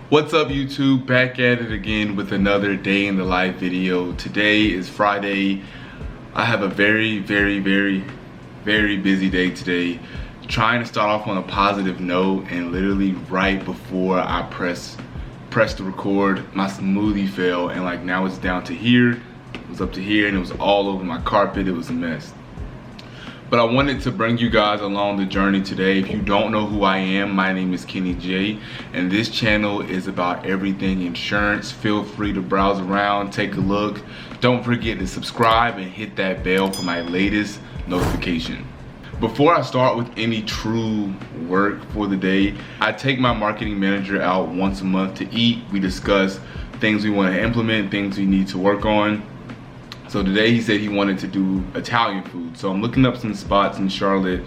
What's up YouTube? Back at it again with another day in the life video. Today is Friday. I have a very busy day today. Trying to start off on a positive note, and literally right before I press the record, my smoothie fell, and like now it's down to here. It was up to here and it was all over my carpet. It was a mess. But I wanted to bring you guys along the journey today. If you don't know who I am, my name is Kenny J, and this channel is about everything insurance. Feel free to browse around, take a look. Don't forget to subscribe and hit that bell for my latest notification. Before I start with any true work for the day, I take my marketing manager out once a month to eat. We discuss things we want to implement, things we need to work on. So today he said he wanted to do Italian food. So I'm looking up some spots in Charlotte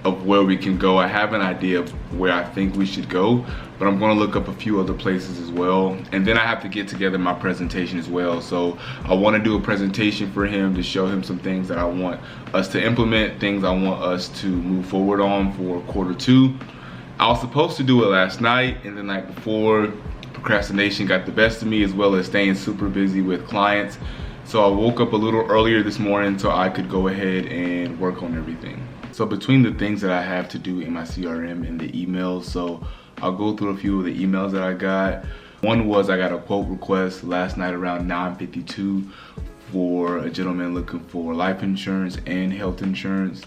of where we can go. I have an idea of where I think we should go, but I'm gonna look up a few other places as well. And then I have to get together my presentation as well. So I wanna do a presentation for him to show him some things that I want us to implement, things I want us to move forward on for Q2. I was supposed to do it last night, and the night before, procrastination got the best of me, as well as staying super busy with clients. So I woke up a little earlier this morning so I could go ahead and work on everything. So between the things that I have to do in my CRM and the emails, so I'll go through a few of the emails that I got. One was I got a quote request last night around 9:52 for a gentleman looking for life insurance and health insurance.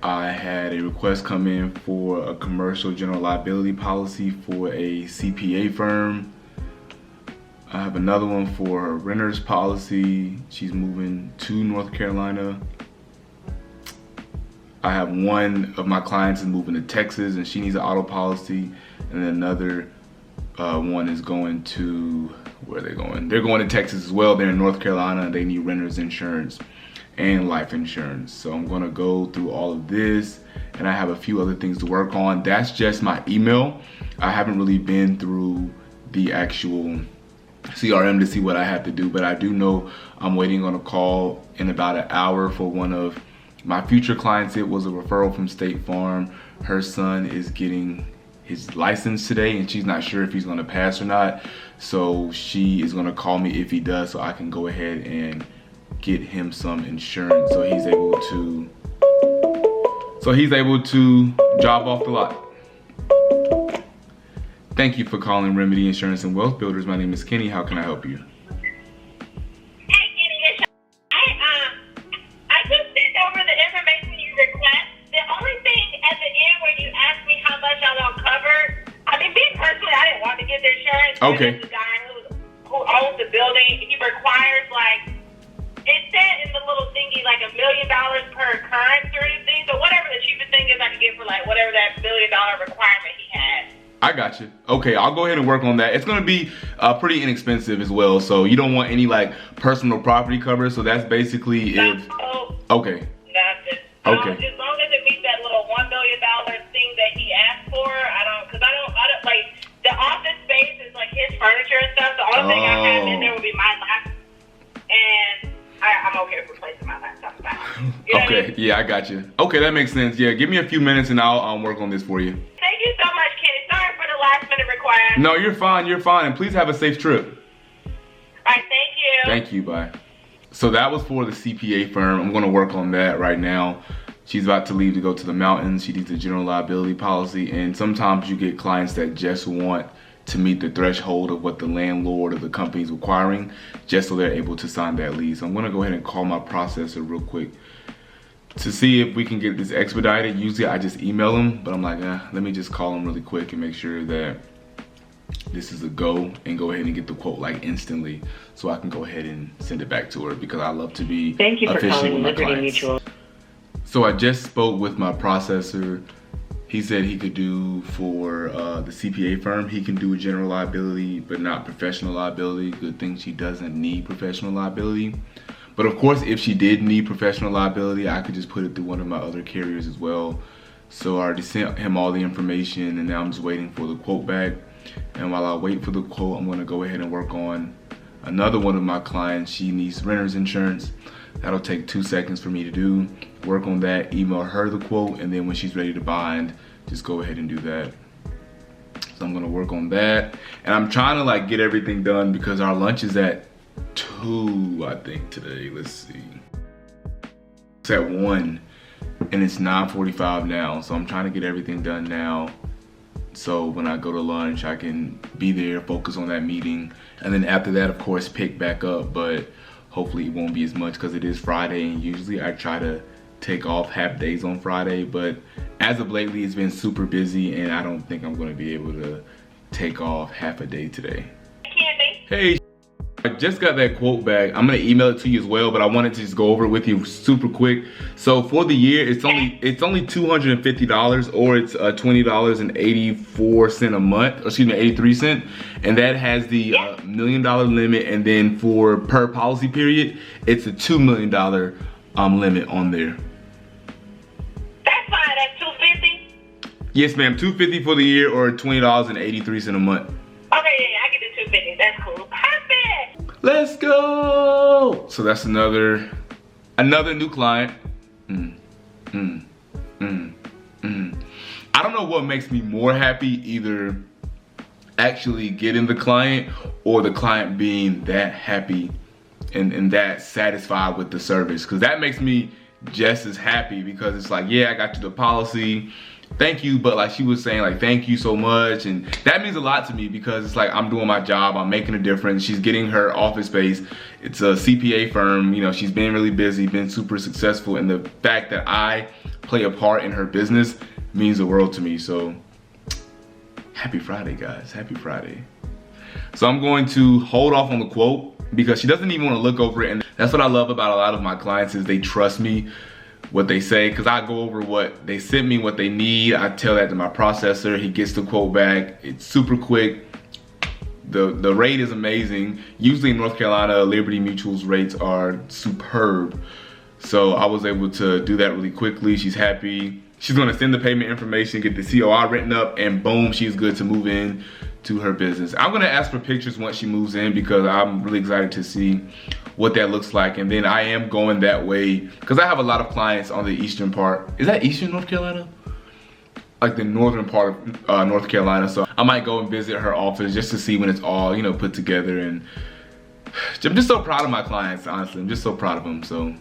I had a request come in for a commercial general liability policy for a CPA firm. I have another one for her renter's policy. She's moving to North Carolina. I have one of my clients is moving to Texas and she needs an auto policy. And then another one is going to, where are they going? They're going to Texas as well. They're in North Carolina. They need renter's insurance and life insurance. So I'm gonna go through all of this, and I have a few other things to work on. That's just my email. I haven't really been through the actual CRM to see what I have to do, but I do know I'm waiting on a call in about an hour for one of my future clients. It was a referral from State Farm. Her son is getting his license today and she's not sure if he's gonna pass or not. So she is gonna call me if he does, so I can go ahead and get him some insurance so he's able to drive off the lot. Thank you for calling Remedy Insurance and Wealth Builders. My name is Kenny. How can I help you? Hey, Kenny, I just sent over the information you request. The only thing at the end when you asked me how much I want covered, I mean, me personally, I didn't want to get the insurance. Okay. The guy who owns the building, he requires it said in the little thingy $1 million per occurrence or anything. So whatever the cheapest thing is I can get for whatever that $1 million requirement he has. I got you. Okay, I'll go ahead and work on that. It's gonna be pretty inexpensive as well, so you don't want any personal property cover. So that's basically if. Okay. Nothing. Okay. As long as it meets that little $1 million thing that he asked for, I don't the office space is his furniture and stuff. The only thing I have in there would be my laptop, and I'm okay with replacing my laptop. You know Okay. what I mean? Yeah, I got you. Okay, that makes sense. Yeah, give me a few minutes and I'll work on this for you. Thank you so much, Kenny. Sorry for the last minute request. No, you're fine. You're fine, and please have a safe trip. All right, thank you. Thank you. Bye. So that was for the CPA firm. I'm going to work on that right now. She's about to leave to go to the mountains. She needs a general liability policy, and sometimes you get clients that just want to meet the threshold of what the landlord or the company is requiring, just so they're able to sign that lease. I'm going to go ahead and call my processor real quick to see if we can get this expedited. Usually I just email them, but I'm like, let me just call them really quick and make sure that this is a go, and go ahead and get the quote instantly, so I can go ahead and send it back to her, because I love to be Thank you for efficient calling with my Liberty clients. Mutual. So I just spoke with my processor. He said he could do for the CPA firm, he can do a general liability, but not professional liability. Good thing she doesn't need professional liability. But of course, if she did need professional liability, I could just put it through one of my other carriers as well. So I already sent him all the information, and now I'm just waiting for the quote back. And while I wait for the quote, I'm gonna go ahead and work on another one of my clients. She needs renter's insurance. That'll take 2 seconds for me to do. Work on that, email her the quote, and then when she's ready to bind, just go ahead and do that. So I'm gonna work on that. And I'm trying to like get everything done because our lunch is at 2, I think today. Let's see. It's at 1 and it's 9:45 now. So I'm trying to get everything done now. So when I go to lunch, I can be there, focus on that meeting. And then after that, of course, pick back up. But hopefully it won't be as much because it is Friday. And usually I try to take off half days on Friday. But as of lately, it's been super busy. And I don't think I'm going to be able to take off half a day today. Candy. Hey, I just got that quote back. I'm gonna email it to you as well, but I wanted to just go over it with you super quick. So for the year, it's only $250, or it's $20.84 a month, or excuse me, 83 cents, and that has the $1 million limit. And then for per policy period, it's a $2 million limit on there. That's fine. That's $250. Yes, ma'am. $250 for the year, or $20.83 a month. Okay, yeah, I get the $250. That's cool. Perfect. Let's go. So that's another new client. I don't know what makes me more happy, either actually getting the client or the client being that happy and that satisfied with the service, because that makes me just as happy, because it's like, yeah, I got you the policy, thank you, but like she was saying, like, thank you so much. And that means a lot to me, because it's like I'm doing my job, I'm making a difference. She's getting her office space. It's a CPA firm, you know, she's been really busy, been super successful, and the fact that I play a part in her business means the world to me. So happy Friday, guys, happy Friday. So I'm going to hold off on the quote because she doesn't even want to look over it. And that's what I love about a lot of my clients, is they trust me what they say, because I go over what they sent me, what they need. I tell that to my processor. He gets the quote back. It's super quick. The rate is amazing. Usually in North Carolina, Liberty Mutual's rates are superb. So I was able to do that really quickly. She's happy. She's gonna send the payment information, get the COI written up, and boom, she's good to move in to her business. I'm gonna ask for pictures once she moves in, because I'm really excited to see what that looks like. And then I am going that way because I have a lot of clients on the eastern part. Is that eastern North Carolina? Like the northern part of North Carolina. So I might go and visit her office just to see when it's all, you know, put together. And I'm just so proud of my clients, honestly. I'm just so proud of them. So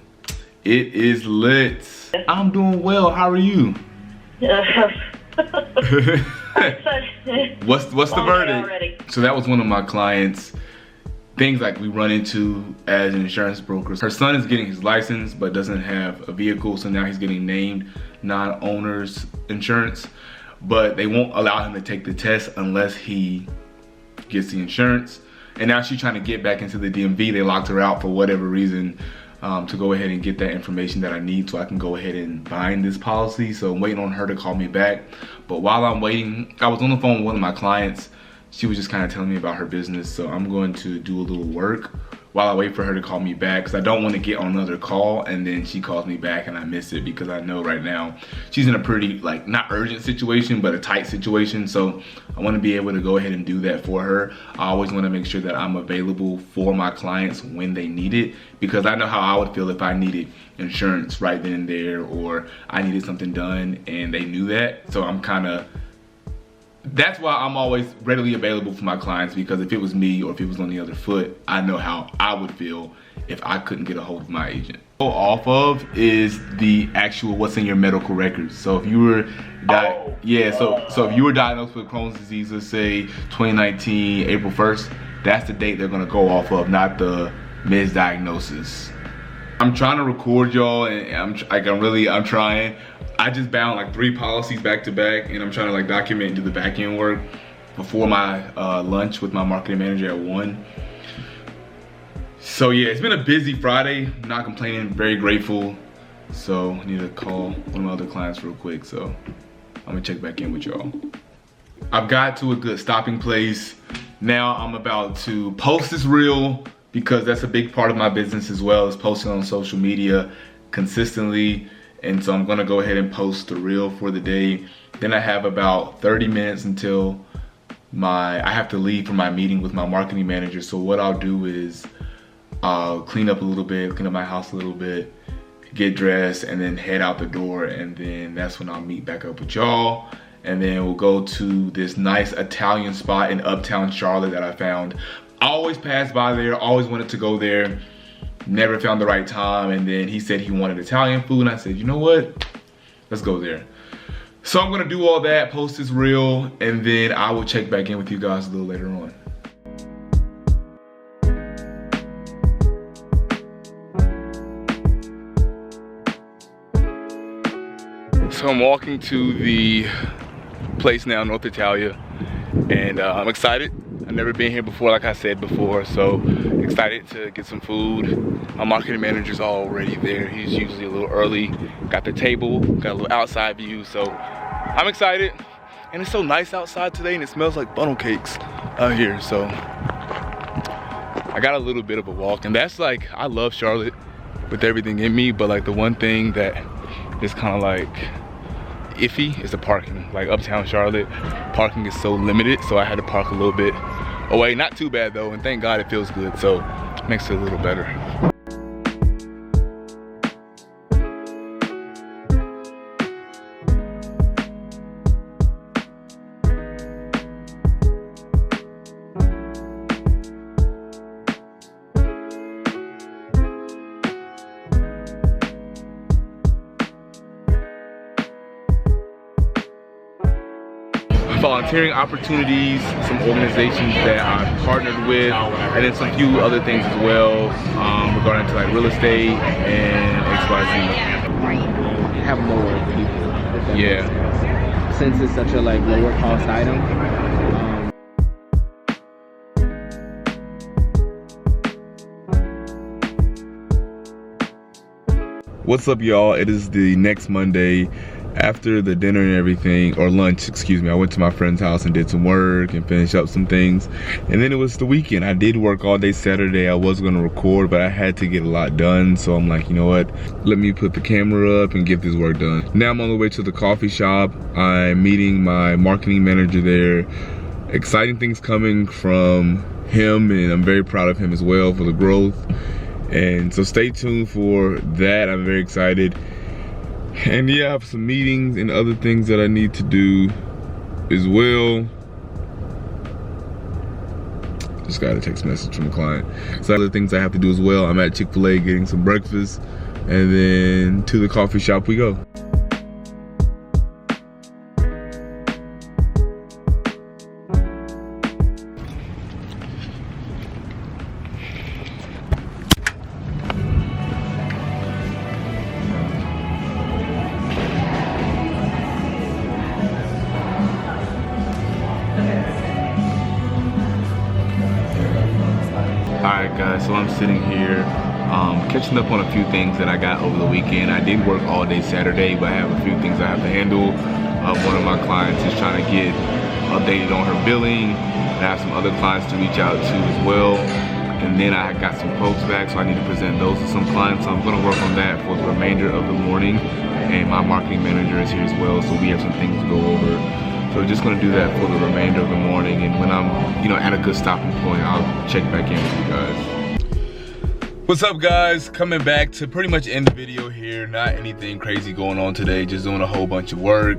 it is lit. I'm doing well. How are you? What's the verdict? So that was one of my clients' things, like we run into as insurance brokers. Her son is getting his license but doesn't have a vehicle, so now he's getting named non-owner's insurance, but they won't allow him to take the test unless he gets the insurance. And now she's trying to get back into the DMV. They locked her out for whatever reason, to go ahead and get that information that I need so I can go ahead and bind this policy. So I'm waiting on her to call me back. But while I'm waiting, I was on the phone with one of my clients. She was just kind of telling me about her business. So I'm going to do a little work while I wait for her to call me back, because I don't want to get on another call and then she calls me back and I miss it, because I know right now she's in a pretty, like, not urgent situation, but a tight situation. So I want to be able to go ahead and do that for her. I always want to make sure that I'm available for my clients when they need it, because I know how I would feel if I needed insurance right then and there, or I needed something done and they knew that. So that's why I'm always readily available for my clients, because if it was me or if it was on the other foot, I know how I would feel if I couldn't get a hold of my agent. What go off of is the actual what's in your medical records. So if you were so if you were diagnosed with Crohn's disease, let's say 2019 April 1st, that's the date they're gonna go off of, not the misdiagnosis. I'm trying to record y'all, and I'm trying. I just bound like 3 policies back to back, and I'm trying to like document and do the back end work before my lunch with my marketing manager at 1. So yeah, it's been a busy Friday. I'm not complaining, very grateful. So I need to call one of my other clients real quick. So I'm gonna check back in with y'all. I've got to a good stopping place. Now I'm about to post this reel, because that's a big part of my business as well, is posting on social media consistently. And so I'm gonna go ahead and post the reel for the day. Then I have about 30 minutes until I have to leave for my meeting with my marketing manager. So what I'll do is I'll clean up a little bit, clean up my house a little bit, get dressed, and then head out the door. And then that's when I'll meet back up with y'all. and then we'll go to this nice Italian spot in Uptown Charlotte that I found. I always pass by there, always wanted to go there, never found the right time, and then he said he wanted Italian food, and I said, you know what, let's go there. So I'm gonna do all that, post this reel, and then I will check back in with you guys a little later on. So I'm walking to the place now, North Italia, and I'm excited. I've never been here before, like I said before, so excited to get some food. My marketing manager's already there. He's usually a little early. Got the table, got a little outside view, so I'm excited. And it's so nice outside today, and it smells like funnel cakes out here, so I got a little bit of a walk, and that's like, I love Charlotte with everything in me, but like the one thing that is kind of like iffy is the parking. Like Uptown Charlotte, parking is so limited, so I had to park a little bit away. Not too bad though, and thank God it feels good, so makes it a little better. Volunteering opportunities, some organizations that I've partnered with, and then some few other things as well regarding to like real estate and XYZ. Have more people. Yeah. Since it's such a like lower cost item. What's up, y'all? It is the next Monday. After the dinner and everything, or lunch, excuse me, I went to my friend's house and did some work and finished up some things. And then it was the weekend. I did work all day Saturday. I was gonna record, but I had to get a lot done. So I'm like, you know what? Let me put the camera up and get this work done. Now I'm on the way to the coffee shop. I'm meeting my marketing manager there. Exciting things coming from him, and I'm very proud of him as well for the growth. And so stay tuned for that. I'm very excited. And yeah, I have some meetings and other things that I need to do as well. Just got a text message from a client. So other things I have to do as well. I'm at Chick-fil-A getting some breakfast, and then to the coffee shop we go. Alright guys, so I'm sitting here catching up on a few things that I got over the weekend. I did work all day Saturday, but I have a few things I have to handle. One of my clients is trying to get updated on her billing, and I have some other clients to reach out to as well. And then I got some quotes back, so I need to present those to some clients. So I'm going to work on that for the remainder of the morning. And my marketing manager is here as well, so we have some things to go over. So we're just gonna do that for the remainder of the morning, and when I'm, at a good stopping point, I'll check back in with you guys. What's up, guys? Coming back to pretty much end the video here. Not anything crazy going on today, just doing a whole bunch of work,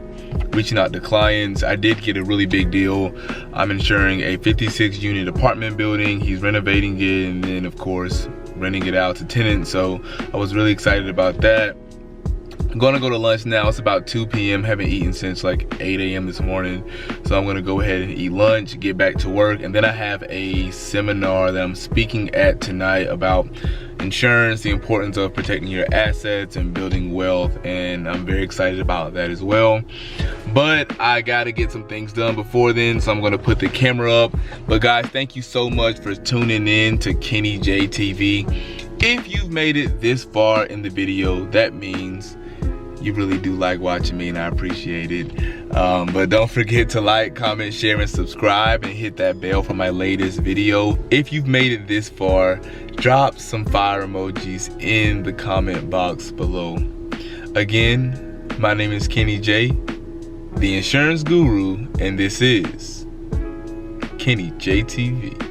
reaching out to clients. I did get a really big deal. I'm insuring a 56 unit apartment building. He's renovating it, and then of course, renting it out to tenants. So I was really excited about that. I'm gonna go to lunch now. It's about 2 p.m. Haven't eaten since like 8 a.m. this morning. So I'm gonna go ahead and eat lunch, get back to work. And then I have a seminar that I'm speaking at tonight about insurance, the importance of protecting your assets and building wealth. And I'm very excited about that as well. But I gotta get some things done before then, so I'm gonna put the camera up. But guys, thank you so much for tuning in to Kenny J TV. If you've made it this far in the video, that means you really do like watching me, and I appreciate it. But don't forget to like, comment, share, and subscribe, and hit that bell for my latest video. If you've made it this far, drop some fire emojis in the comment box below. Again, my name is Kenny J, the insurance guru, and this is Kenny J TV.